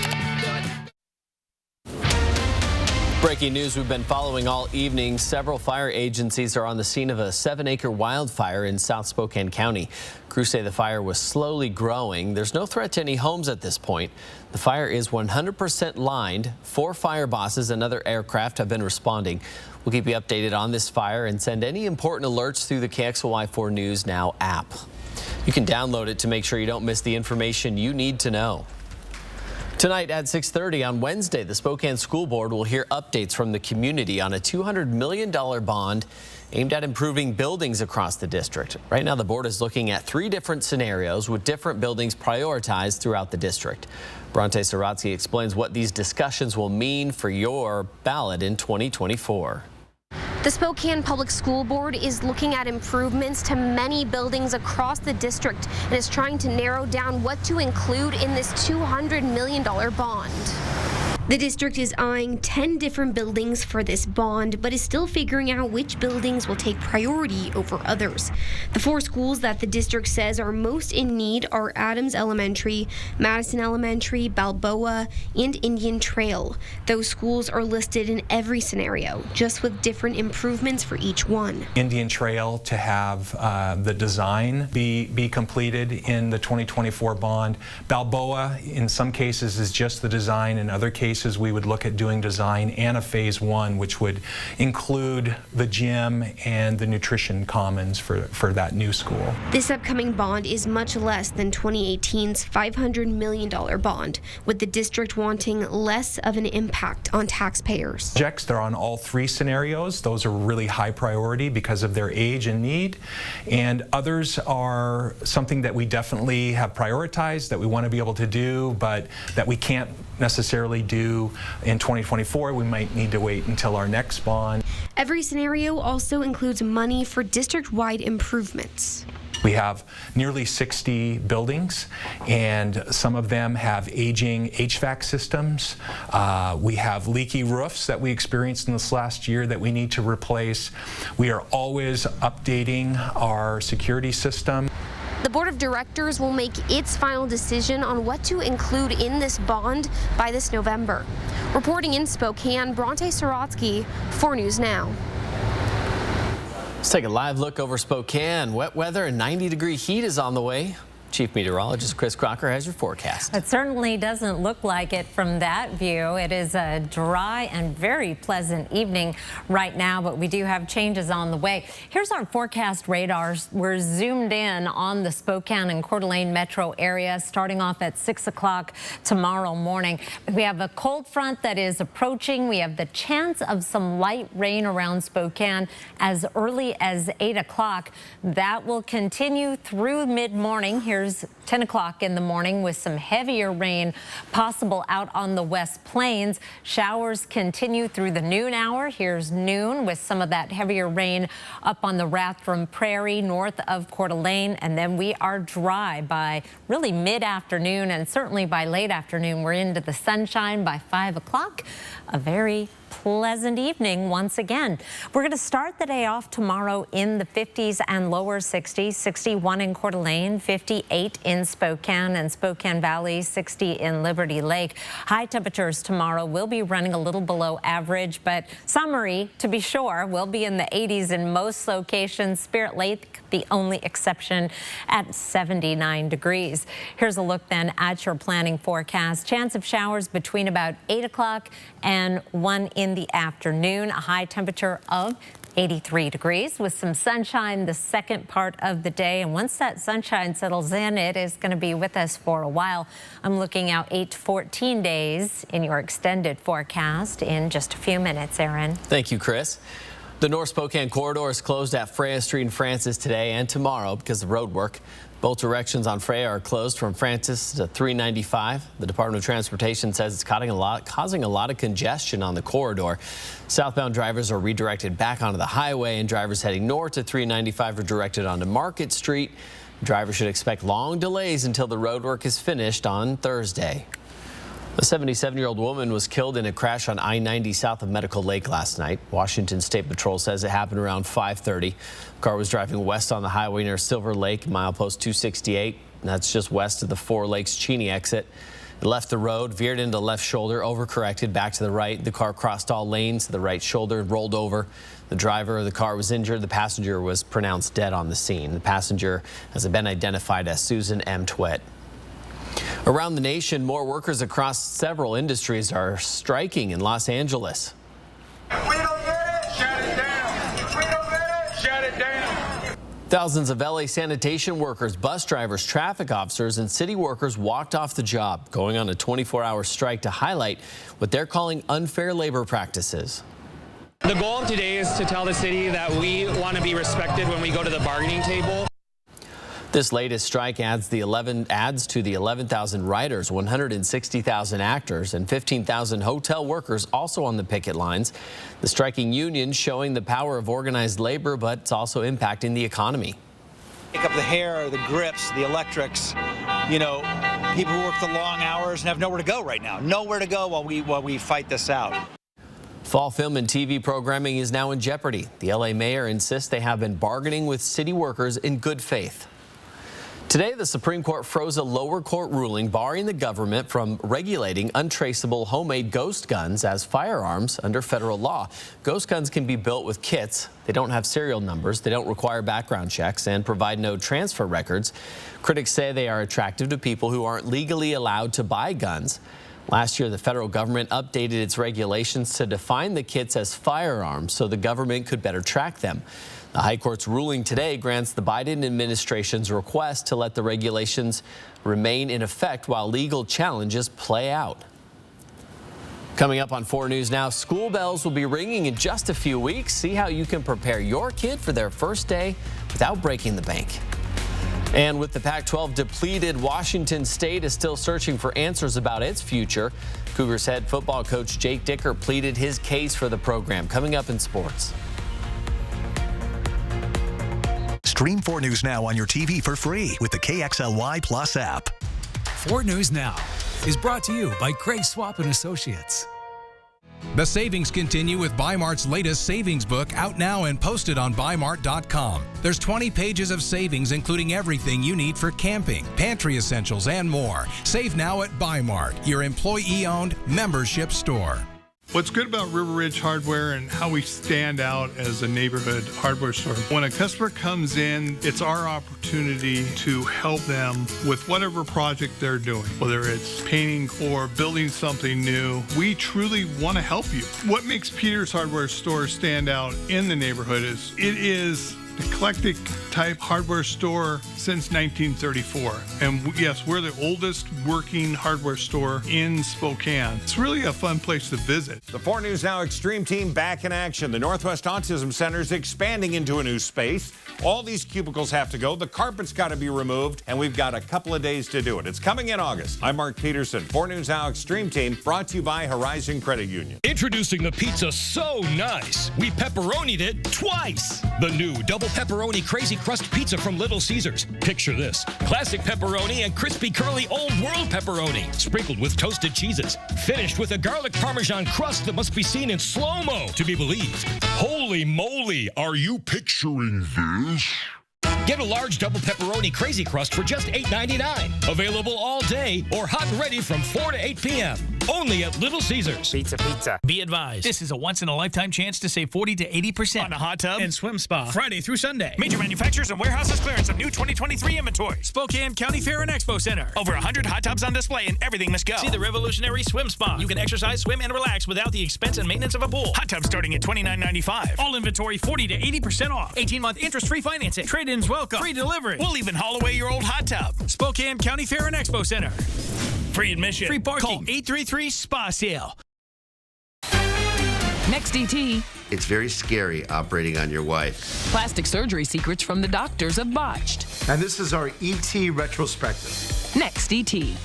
Breaking news we've been following all evening. Several fire agencies are on the scene of a 7-acre wildfire in South Spokane County. Crews say the fire was slowly growing. There's no threat to any homes at this point. The fire is 100% lined. 4 fire bosses and other aircraft have been responding. We'll keep you updated on this fire and send any important alerts through the KXLY 4 News Now app. You can download it to make sure you don't miss the information you need to know. Tonight at 6:30 on Wednesday, the Spokane School Board will hear updates from the community on a $200 million bond aimed at improving buildings across the district. Right now, the board is looking at 3 different scenarios with different buildings prioritized throughout the district. Bronte Saratsky explains what these discussions will mean for your ballot in 2024. The Spokane Public School Board is looking at improvements to many buildings across the district and is trying to narrow down what to include in this $200 million bond. The district is eyeing 10 different buildings for this bond, but is still figuring out which buildings will take priority over others. The 4 schools that the district says are most in need are Adams Elementary, Madison Elementary, Balboa, and Indian Trail. Those schools are listed in every scenario, just with different improvements for each one. Indian Trail to have the design be completed in the 2024 bond. Balboa, in some cases, is just the design. In other cases, we would look at doing design and a phase 1, which would include the gym and the nutrition commons for that new school. This upcoming bond is much less than 2018's $500 million bond, with the district wanting less of an impact on taxpayers. Projects, they're on all 3 scenarios. Those are really high priority because of their age and need. And others are something that we definitely have prioritized, that we want to be able to do, but that we can't necessarily do in 2024. We might need to wait until our next bond. Every scenario also includes money for district-wide improvements. We have nearly 60 buildings, and some of them have aging HVAC systems. We have leaky roofs that we experienced in this last year that we need to replace. We are always updating our security system. The Board of Directors will make its final decision on what to include in this bond by this November. Reporting in Spokane, Bronte Saratsky, 4 News Now. Let's take a live look over Spokane. Wet weather and 90-degree heat is on the way. Chief Meteorologist Chris Crocker has your forecast. It certainly doesn't look like it from that view. It is a dry and very pleasant evening right now, but we do have changes on the way. Here's our forecast radars. We're zoomed in on the Spokane and Coeur d'Alene metro area starting off at 6 o'clock tomorrow morning. We have a cold front that is approaching. We have the chance of some light rain around Spokane as early as 8 o'clock. That will continue through mid-morning. Here's 10 o'clock in the morning with some heavier rain possible out on the West Plains. Showers continue through the noon hour. Here's noon with some of that heavier rain up on the Rathdrum Prairie north of Coeur d'Alene. And then we are dry by really mid-afternoon, and certainly by late afternoon. We're into the sunshine by 5 o'clock. A very pleasant evening once again. We're going to start the day off tomorrow in the 50s and lower 60s, 61 in Coeur d'Alene, 58 in Spokane and Spokane Valley, 60 in Liberty Lake. High temperatures tomorrow will be running a little below average, but summery to be sure. Will be in the 80s in most locations. Spirit Lake, the only exception, at 79 degrees. Here's a look then at your planning forecast. Chance of showers between about 8 o'clock and 1 in the afternoon. A high temperature of 83 degrees with some sunshine the second part of the day. And once that sunshine settles in, it is going to be with us for a while. I'm looking out 8 to 14 days in your extended forecast in just a few minutes, Aaron. Thank you, Chris. The North Spokane corridor is closed at Freya Street and Francis today and tomorrow because of road work. Both directions on Freya are closed from Francis to 395. The Department of Transportation says it's causing a lot of congestion on the corridor. Southbound drivers are redirected back onto the highway, and drivers heading north to 395 are directed onto Market Street. Drivers should expect long delays until the road work is finished on Thursday. A 77-year-old woman was killed in a crash on I-90 south of Medical Lake last night. Washington State Patrol says it happened around 5:30. The car was driving west on the highway near Silver Lake, milepost 268. That's just west of the Four Lakes Cheney exit. It left the road, veered into left shoulder, overcorrected back to the right. The car crossed all lanes to the right shoulder and rolled over. The driver of the car was injured. The passenger was pronounced dead on the scene. The passenger has been identified as Susan M. Twett. Around the nation, more workers across several industries are striking in Los Angeles. We don't get it, shut it down. We don't get it, shut it down. Thousands of LA sanitation workers, bus drivers, traffic officers, and city workers walked off the job, going on a 24-hour strike to highlight what they're calling unfair labor practices. The goal of today is to tell the city that we want to be respected when we go to the bargaining table. This latest strike adds to the 11,000 writers, 160,000 actors, and 15,000 hotel workers also on the picket lines. The striking union showing the power of organized labor, but it's also impacting the economy. Pick up the hair, the grips, the electrics, you know, people who work the long hours and have nowhere to go right now. Nowhere to go while we fight this out. Fall film and TV programming is now in jeopardy. The LA mayor insists they have been bargaining with city workers in good faith. Today, the Supreme Court froze a lower court ruling barring the government from regulating untraceable homemade ghost guns as firearms under federal law. Ghost guns can be built with kits. They don't have serial numbers, they don't require background checks, and provide no transfer records. Critics say they are attractive to people who aren't legally allowed to buy guns. Last year, the federal government updated its regulations to define the kits as firearms so the government could better track them. The High Court's ruling today grants the Biden administration's request to let the regulations remain in effect while legal challenges play out. Coming up on 4 News Now, school bells will be ringing in just a few weeks. See how you can prepare your kid for their first day without breaking the bank. And with the Pac-12 depleted, Washington State is still searching for answers about its future. Cougars head football coach Jake Dicker pleaded his case for the program. Coming up in sports. Stream 4 News Now on your TV for free with the KXLY Plus app. 4 News Now is brought to you by Craig Swap & Associates. The savings continue with Bi-Mart's latest savings book out now and posted on BuyMart.com. There's 20 pages of savings, including everything you need for camping, pantry essentials, and more. Save now at Bi-Mart, your employee-owned membership store. What's good about River Ridge Hardware and how we stand out as a neighborhood hardware store, when a customer comes in, it's our opportunity to help them with whatever project they're doing, whether it's painting or building something new. We truly want to help you. What makes Peter's Hardware Store stand out in the neighborhood is it is eclectic type hardware store since 1934. And yes, we're the oldest working hardware store in Spokane. It's really a fun place to visit. The 4 News Now Extreme Team back in action. The Northwest Autism Center is expanding into a new space. All these cubicles have to go. The carpet's got to be removed, and we've got a couple of days to do it. It's coming in August. I'm Mark Peterson. 4 News Now Extreme Team brought to you by Horizon Credit Union. Introducing the pizza so nice, we pepperonied it twice. The new double pepperoni crazy crust pizza from Little Caesars. Picture this: classic pepperoni and crispy curly old world pepperoni, sprinkled with toasted cheeses, finished with a garlic parmesan crust that must be seen in slow-mo to be believed. Holy moly, are you picturing this? Get a large double pepperoni crazy crust for just $8.99. Available all day or hot and ready from 4 to 8 p.m. Only at Little Caesars. Pizza. Be advised, this is a once-in-a-lifetime chance to save 40 to 80% on a hot tub and swim spa Friday through Sunday. Major manufacturers and warehouses clearance of new 2023 inventory. Spokane County Fair and Expo Center. Over 100 hot tubs on display and everything must go. See the revolutionary swim spa. You can exercise, swim, and relax without the expense and maintenance of a pool. Hot tub starting at $29.95. All inventory 40 to 80% off. 18-month interest-free financing. Trade-ins welcome. Free delivery. We'll even haul away your old hot tub. Spokane County Fair and Expo Center. Free admission. Free parking. Call 833-SPA-SALE. Next DT. It's very scary operating on your wife. Plastic surgery secrets from the doctors of Botched. And this is our ET retrospective. Next DT.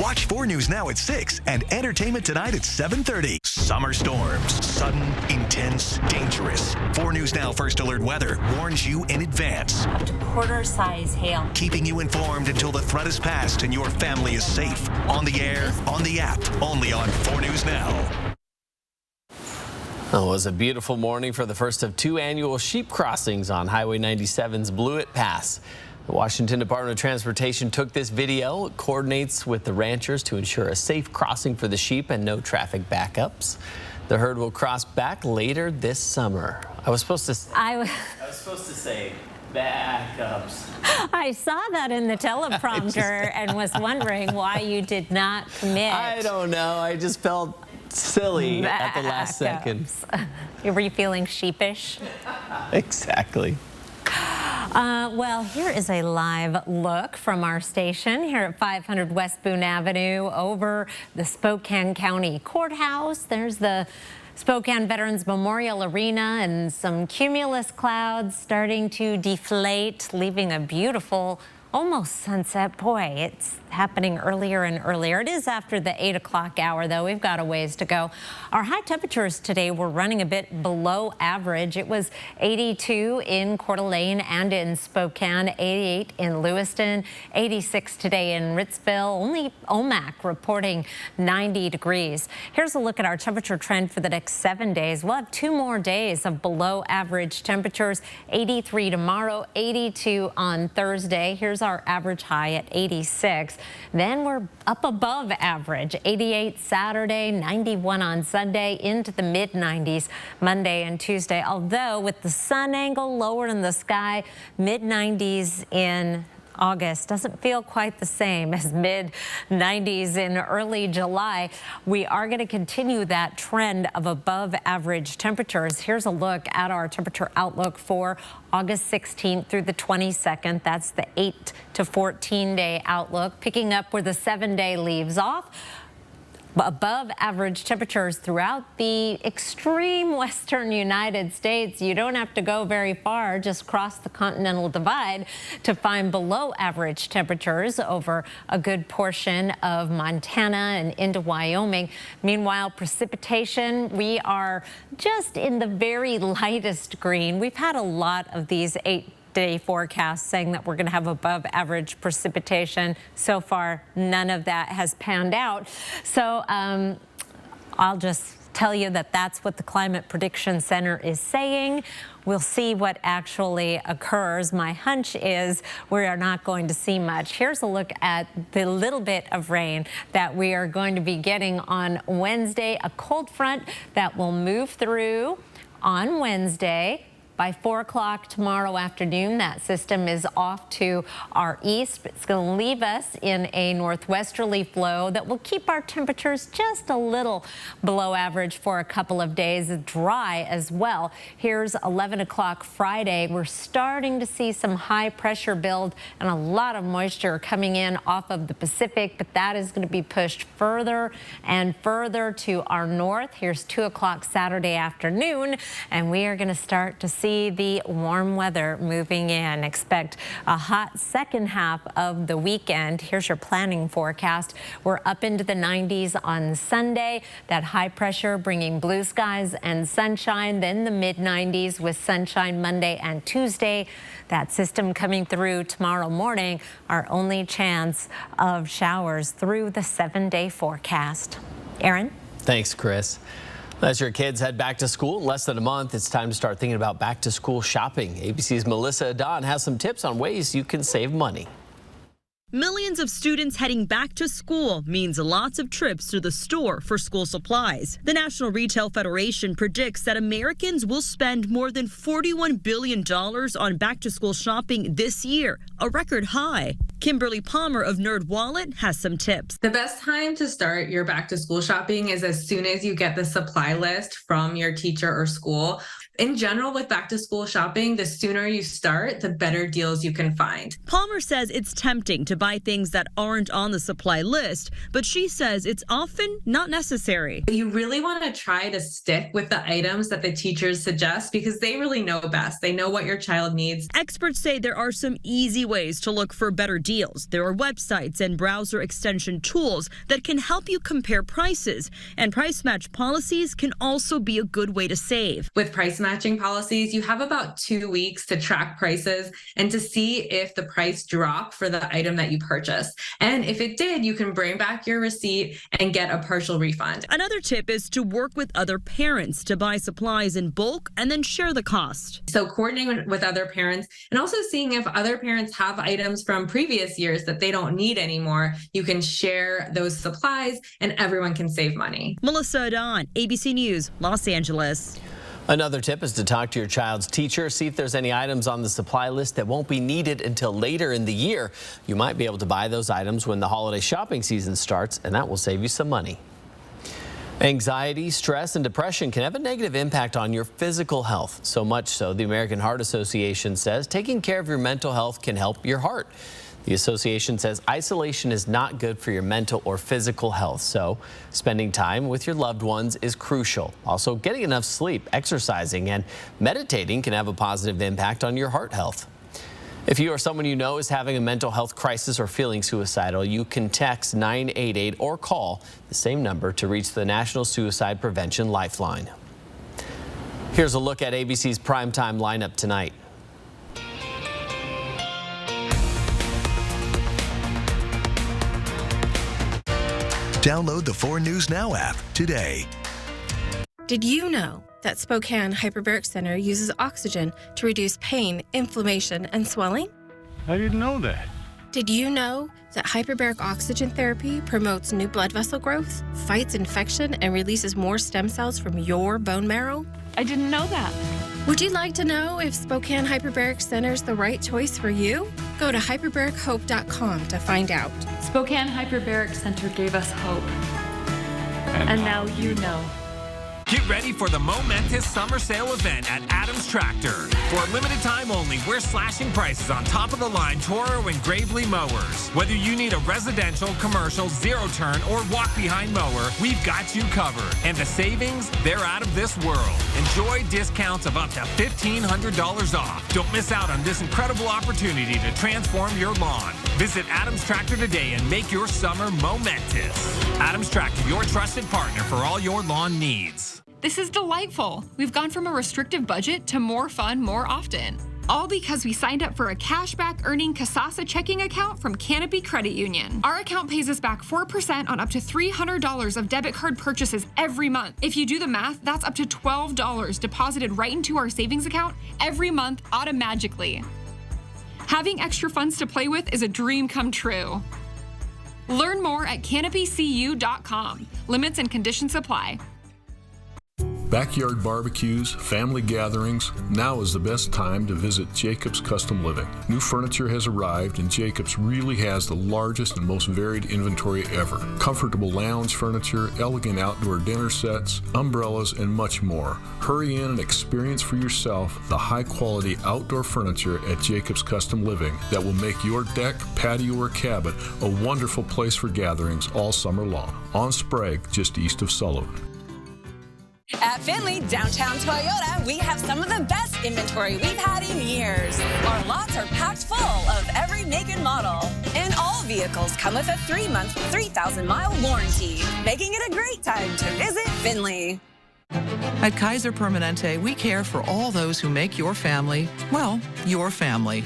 Watch 4 News Now at 6 and Entertainment Tonight at 7:30. Summer storms. Sudden, intense, dangerous. 4 News Now First Alert Weather warns you in advance. Up to quarter-size hail. Keeping you informed until the threat is past and your family is safe. On the air, on the app, only on 4 News Now. It was a beautiful morning for the first of 2 annual sheep crossings on Highway 97's Blewett Pass. The Washington Department of Transportation took this video. It coordinates with the ranchers to ensure a safe crossing for the sheep and no traffic backups. The herd will cross back later this summer. I was supposed to say backups. I saw that in the teleprompter and was wondering why you did not commit. I don't know. I just felt silly at the last second. Were you feeling sheepish? Exactly. Well, here is a live look from our station here at 500 West Boone Avenue over the Spokane County Courthouse. There's the Spokane Veterans Memorial Arena and some cumulus clouds starting to deflate, leaving a beautiful almost sunset. Boy, it's happening earlier and earlier. It is after the 8 o'clock hour, though. We've got a ways to go. Our high temperatures today were running a bit below average. It was 82 in Coeur d'Alene and in Spokane, 88 in Lewiston, 86 today in Ritzville. Only Omak reporting 90 degrees. Here's a look at our temperature trend for the next 7 days. We'll have 2 more days of below average temperatures, 83 tomorrow, 82 on Thursday. Here's our average high at 86. Then we're up above average, 88 Saturday, 91 on Sunday, into the mid-90s Monday and Tuesday. Although with the sun angle lower in the sky, mid-90s in August doesn't feel quite the same as mid-90s in early July. We are going to continue that trend of above average temperatures. Here's a look at our temperature outlook for August 16th through the 22nd. That's the 8 to 14 day outlook, picking up where the 7-day leaves off. Above average temperatures throughout the extreme western United States. You don't have to go very far, just cross the continental divide to find below average temperatures over a good portion of Montana and into Wyoming. Meanwhile, precipitation, we are just in the very lightest green. We've had a lot of these 8-day forecast saying that we're going to have above average precipitation. So far, none of that has panned out. So I'll just tell you that that's what the Climate Prediction Center is saying. We'll see what actually occurs. My hunch is we are not going to see much. Here's a look at the little bit of rain that we are going to be getting on Wednesday. A cold front that will move through on Wednesday. By 4 o'clock tomorrow afternoon, that system is off to our east. It's going to leave us in a northwesterly flow that will keep our temperatures just a little below average for a couple of days. Dry as well. Here's 11 o'clock Friday. We're starting to see some high pressure build and a lot of moisture coming in off of the Pacific, but that is going to be pushed further and further to our north. Here's 2 o'clock Saturday afternoon, and we are going to start to see the warm weather moving in. Expect a hot second half of the weekend. Here's your planning forecast. We're up into the 90s on Sunday. That high pressure bringing blue skies and sunshine. Then the mid-90s with sunshine Monday and Tuesday. That system coming through tomorrow morning. Our only chance of showers through the 7-day forecast. Aaron? Thanks, Chris. As your kids head back to school in less than a month, it's time to start thinking about back to school shopping. ABC's Melissa Adon has some tips on ways you can save money. Millions of students heading back to school means lots of trips to the store for school supplies. The National Retail Federation predicts that Americans will spend more than $41 billion on back-to-school shopping this year, a record high. Kimberly Palmer of NerdWallet has some tips. The best time to start your back-to-school shopping is as soon as you get the supply list from your teacher or school. In general, with back-to-school shopping, the sooner you start, the better deals you can find. Palmer says it's tempting to buy things that aren't on the supply list, but she says it's often not necessary. You really want to try to stick with the items that the teachers suggest because they really know best. They know what your child needs. Experts say there are some easy ways to look for better deals. There are websites and browser extension tools that can help you compare prices, and price match policies can also be a good way to save. With price matching policies, you have about 2 weeks to track prices and to see if the price dropped for the item that you purchased. And if it did, you can bring back your receipt and get a partial refund. Another tip is to work with other parents to buy supplies in bulk and then share the cost. So coordinating with other parents and also seeing if other parents have items from previous years that they don't need anymore. You can share those supplies and everyone can save money. Melissa Adon, ABC News, Los Angeles. Another tip is to talk to your child's teacher, see if there's any items on the supply list that won't be needed until later in the year. You might be able to buy those items when the holiday shopping season starts, and that will save you some money. Anxiety, stress, and depression can have a negative impact on your physical health. So much so, the American Heart Association says taking care of your mental health can help your heart. The association says isolation is not good for your mental or physical health, so spending time with your loved ones is crucial. Also, getting enough sleep, exercising, and meditating can have a positive impact on your heart health. If you or someone you know is having a mental health crisis or feeling suicidal, you can text 988 or call the same number to reach the National Suicide Prevention Lifeline. Here's a look at ABC's primetime lineup tonight. Download the 4 News Now app today. Did you know that Spokane Hyperbaric Center uses oxygen to reduce pain, inflammation, and swelling? I didn't know that. Did you know that hyperbaric oxygen therapy promotes new blood vessel growth, fights infection, and releases more stem cells from your bone marrow? I didn't know that. Would you like to know if Spokane Hyperbaric Center is the right choice for you? Go to hyperbarichope.com to find out. Spokane Hyperbaric Center gave us hope. And now you know. Get ready for the momentous summer sale event at Adams Tractor. For a limited time only, we're slashing prices on top-of-the-line Toro and Gravely mowers. Whether you need a residential, commercial, zero-turn, or walk-behind mower, we've got you covered. And the savings, they're out of this world. Enjoy discounts of up to $1,500 off. Don't miss out on this incredible opportunity to transform your lawn. Visit Adams Tractor today and make your summer momentous. Adams Tractor, your trusted partner for all your lawn needs. This is delightful. We've gone from a restrictive budget to more fun more often. All because we signed up for a cashback earning Kasasa checking account from Canopy Credit Union. Our account pays us back 4% on up to $300 of debit card purchases every month. If you do the math, that's up to $12 deposited right into our savings account every month automatically. Having extra funds to play with is a dream come true. Learn more at canopycu.com. Limits and conditions apply. Backyard barbecues, family gatherings, now is the best time to visit Jacobs Custom Living. New furniture has arrived and Jacobs really has the largest and most varied inventory ever. Comfortable lounge furniture, elegant outdoor dinner sets, umbrellas, and much more. Hurry in and experience for yourself the high-quality outdoor furniture at Jacobs Custom Living that will make your deck, patio, or cabin a wonderful place for gatherings all summer long. On Sprague, just east of Sullivan. At Findlay, downtown Toyota, we have some of the best inventory we've had in years. Our lots are packed full of every make and model. And all vehicles come with a 3-month, 3,000-mile warranty, making it a great time to visit Findlay. At Kaiser Permanente, we care for all those who make your family, well, your family.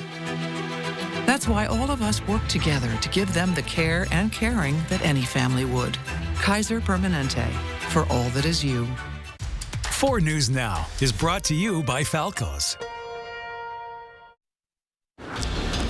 That's why all of us work together to give them the care and caring that any family would. Kaiser Permanente, for all that is you. 4 News Now is brought to you by Falco's.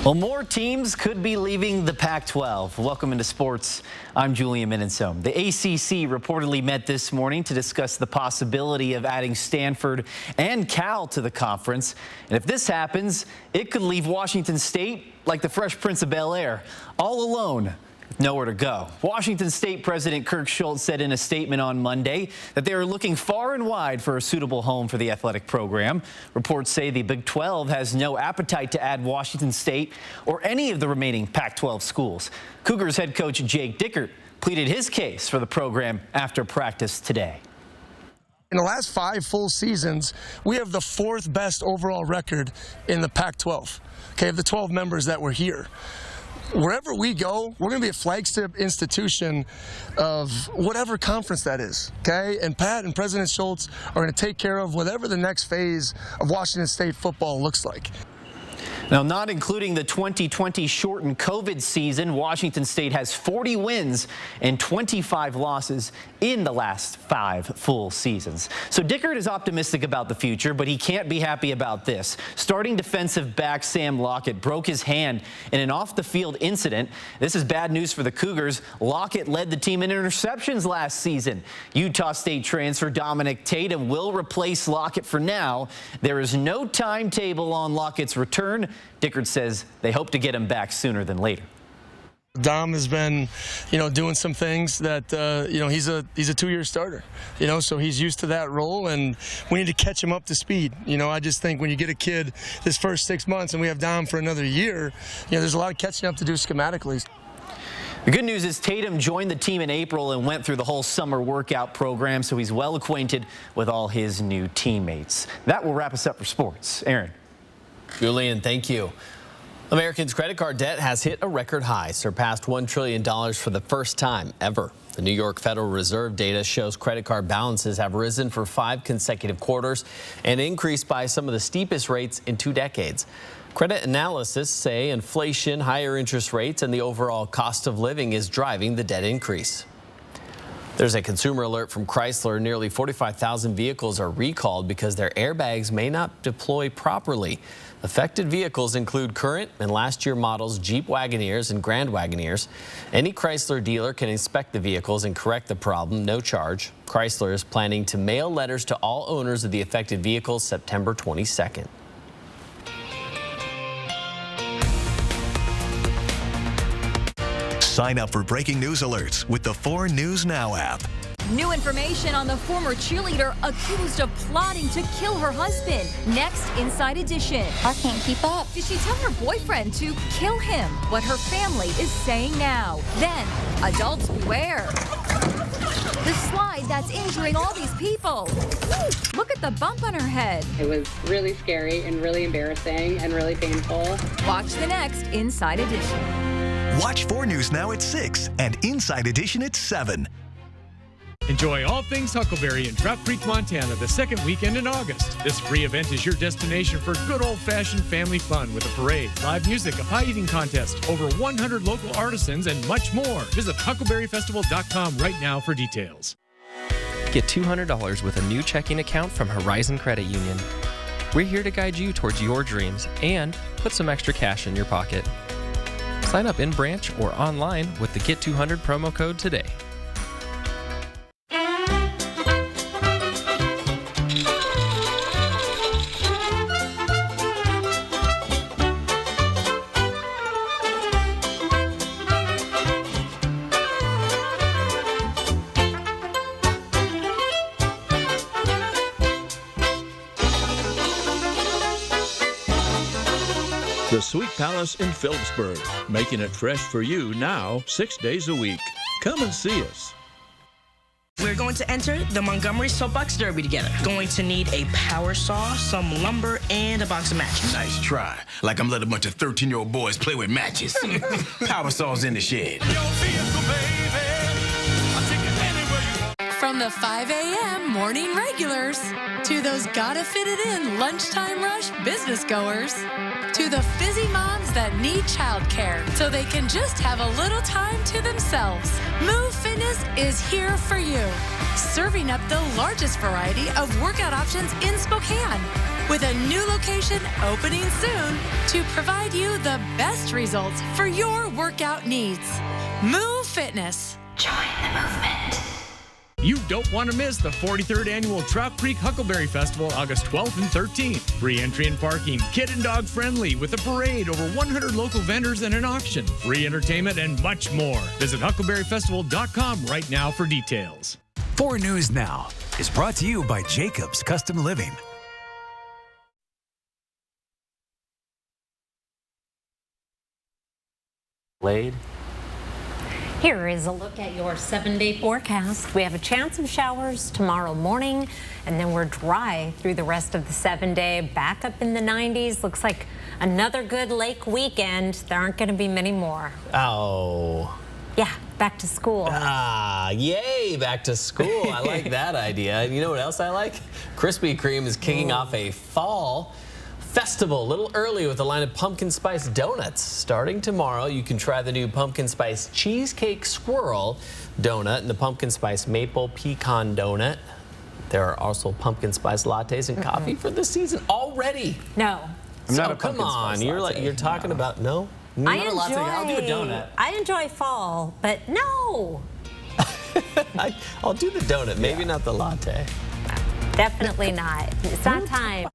Well, more teams could be leaving the Pac-12. Welcome into sports. I'm Julian Minnesome. The ACC reportedly met this morning to discuss the possibility of adding Stanford and Cal to the conference. And if this happens, it could leave Washington State like the Fresh Prince of Bel-Air, all alone. Nowhere to go. Washington State President Kirk Schultz said in a statement on Monday that they are looking far and wide for a suitable home for the athletic program. Reports say the Big 12 has no appetite to add Washington State or any of the remaining Pac-12 schools. Cougars head coach Jake Dickert pleaded his case for the program after practice today. In the last 5 full seasons, we have the 4th best overall record in the Pac-12, okay, of the 12 members that were here. Wherever we go, we're going to be a flagship institution of whatever conference that is, okay? And Pat and President Schultz are going to take care of whatever the next phase of Washington State football looks like. Now, not including the 2020 shortened COVID season, Washington State has 40 wins and 25 losses in the last 5 full seasons. So Dickert is optimistic about the future, but he can't be happy about this. Starting defensive back Sam Lockett broke his hand in an off-the-field incident. This is bad news for the Cougars. Lockett led the team in interceptions last season. Utah State transfer Dominic Tatum will replace Lockett for now. There is no timetable on Lockett's return. Dickert says they hope to get him back sooner than later. Dom has been, doing some things that, he's a 2-year starter, so he's used to that role, and we need to catch him up to speed. I just think when you get a kid this first 6 months and we have Dom for another year, there's a lot of catching up to do schematically. The good news is Tatum joined the team in April and went through the whole summer workout program, so he's well acquainted with all his new teammates. That will wrap us up for sports. Aaron. Julian, thank you. Americans' credit card debt has hit a record high, surpassed $1 trillion for the first time ever. The New York Federal Reserve data shows credit card balances have risen for 5 consecutive quarters and increased by some of the steepest rates in 2 decades. Credit analysts say inflation, higher interest rates, and the overall cost of living is driving the debt increase. There's a consumer alert from Chrysler. Nearly 45,000 vehicles are recalled because their airbags may not deploy properly. Affected vehicles include current and last year models Jeep Wagoneers and Grand Wagoneers. Any Chrysler dealer can inspect the vehicles and correct the problem, no charge. Chrysler is planning to mail letters to all owners of the affected vehicles September 22nd. Sign up for breaking news alerts with the 4 News Now app. New information on the former cheerleader accused of plotting to kill her husband. Next, Inside Edition. I can't keep up. Did she tell her boyfriend to kill him? What her family is saying now. Then, adults beware. The slide that's injuring all these people. Look at the bump on her head. It was really scary and really embarrassing and really painful. Watch the next Inside Edition. Watch 4 News Now at 6 and Inside Edition at 7. Enjoy all things Huckleberry in Trout Creek, Montana the second weekend in August. This free event is your destination for good old-fashioned family fun with a parade, live music, a pie eating contest, over 100 local artisans, and much more. Visit huckleberryfestival.com right now for details. Get $200 with a new checking account from Horizon Credit Union. We're here to guide you towards your dreams and put some extra cash in your pocket. Sign up in branch or online with the Get 200 promo code today. The Sweet Palace in Phillipsburg, making it fresh for you now 6 days a week. Come and see us. We're going to enter the Montgomery Soapbox Derby together. Going to need a power saw, some lumber, and a box of matches. Nice try. Like I'm letting a bunch of 13-year-old boys play with matches. Power saw's in the shed. From the 5 a.m. morning regulars to those gotta fit it in lunchtime rush business goers to the busy moms that need childcare so they can just have a little time to themselves. Move Fitness is here for you, serving up the largest variety of workout options in Spokane with a new location opening soon to provide you the best results for your workout needs. Move Fitness. Join the movement. You don't want to miss the 43rd Annual Trout Creek Huckleberry Festival, August 12th and 13th. Free entry and parking, kid and dog friendly, with a parade, over 100 local vendors, and an auction. Free entertainment and much more. Visit huckleberryfestival.com right now for details. 4 News Now is brought to you by Jacobs Custom Living. Laid. Here is a look at your 7-day forecast. We have a chance of showers tomorrow morning, and then we're dry through the rest of the 7-day. Back up in the 90s. Looks like another good lake weekend. There aren't going to be many more. Oh. Yeah, back to school. Ah, yay, back to school. I like that idea. You know what else I like? Krispy Kreme is kicking off a fall festival a little early with a line of pumpkin spice donuts. Starting tomorrow, you can try the new pumpkin spice cheesecake swirl donut and the pumpkin spice maple pecan donut. There are also pumpkin spice lattes and coffee for the season already. No. I'm not a come on, you're talking about no. I'll do a donut. I enjoy fall, but no. I'll do the donut, maybe not the latte. Definitely not. It's not time.